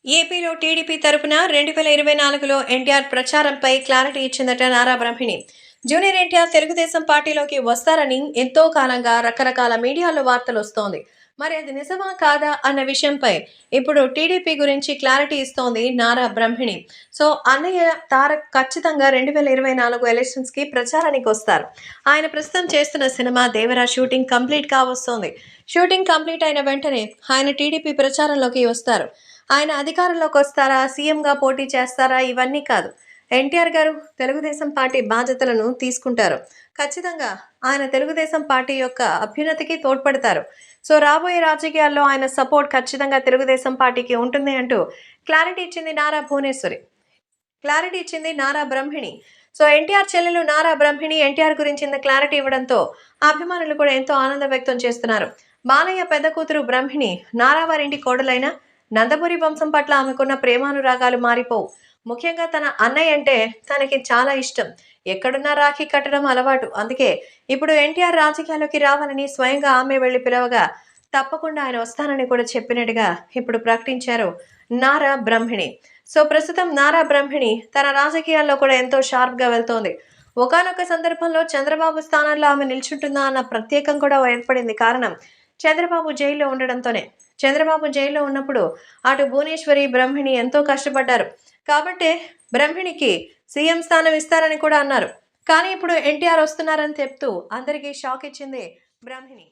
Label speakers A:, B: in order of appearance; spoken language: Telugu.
A: ఏపీలో టీడీపీ తరపున 2024లో ఎన్టీఆర్ ప్రచారంపై క్లారిటీ ఇచ్చిందట నారా బ్రహ్మిణి. జూనియర్ ఎన్టీఆర్ తెలుగుదేశం పార్టీలోకి వస్తారని ఎంతో కాలంగా రకరకాల మీడియాలో వార్తలు వస్తోంది. మరి అది నిజమా కాదా అన్న విషయంపై ఇప్పుడు టీడీపీ గురించి క్లారిటీ ఇస్తోంది నారా బ్రహ్మిణి. సో అన్నయ్య తారక్ ఖచ్చితంగా 2024 ఎలక్షన్స్ కి ప్రచారానికి వస్తారు. ఆయన ప్రస్తుతం చేస్తున్న సినిమా దేవరా షూటింగ్ కంప్లీట్ కావస్తోంది. షూటింగ్ కంప్లీట్ అయిన వెంటనే ఆయన టీడీపీ ప్రచారంలోకి వస్తారు. ఆయన అధికారంలోకి వస్తారా, సీఎంగా పోటీ చేస్తారా ఇవన్నీ కాదు. ఎన్టీఆర్ గారు తెలుగుదేశం పార్టీ బాధ్యతలను తీసుకుంటారు. ఖచ్చితంగా ఆయన తెలుగుదేశం పార్టీ యొక్క అభ్యున్నతికి తోడ్పడతారు. సో రాబోయే రాజకీయాల్లో ఆయన సపోర్ట్ ఖచ్చితంగా తెలుగుదేశం పార్టీకి ఉంటుంది అంటూ క్లారిటీ ఇచ్చింది నారా భువనేశ్వరి. క్లారిటీ ఇచ్చింది నారా బ్రహ్మిణి. సో ఎన్టీఆర్ చెల్లెలు నారా బ్రహ్మిణి ఎన్టీఆర్ గురించి ఇంత క్లారిటీ ఇవ్వడంతో అభిమానులు కూడా ఎంతో ఆనందం వ్యక్తం చేస్తున్నారు. బాలయ్య పెద్ద కూతురు బ్రహ్మిణి నారా వారింటి కోడలైన నందమూరి వంశం పట్ల ఆమెకున్న ప్రేమానురాగాలు మారిపోవు. ముఖ్యంగా తన అన్నయ్య అంటే తనకి చాలా ఇష్టం. ఎక్కడున్నా రాఖీ కట్టడం అలవాటు. అందుకే ఇప్పుడు ఎన్టీఆర్ రాజకీయాల్లోకి రావాలని స్వయంగా ఆమె వెళ్లి పిలవగా తప్పకుండా ఆయన వస్తానని కూడా చెప్పినట్టుగా ఇప్పుడు ప్రకటించారు నారా బ్రహ్మిణి. సో ప్రస్తుతం నారా బ్రహ్మిణి తన రాజకీయాల్లో కూడా ఎంతో షార్ప్ గా వెళ్తోంది. ఒకానొక సందర్భంలో చంద్రబాబు స్థానంలో ఆమె నిల్చుంటుందా అన్న ప్రత్యేకం కూడా ఏర్పడింది. కారణం చంద్రబాబు జైల్లో ఉండడంతోనే. చంద్రబాబు జైల్లో ఉన్నప్పుడు అటు భువనేశ్వరి, బ్రహ్మిణి ఎంతో కష్టపడ్డారు. కాబట్టే బ్రహ్మిణికి సీఎం స్థానం ఇస్తారని కూడా అన్నారు. కానీ ఇప్పుడు ఎన్టీఆర్ వస్తున్నారని చెప్తూ అందరికీ షాక్ ఇచ్చింది బ్రహ్మిణి.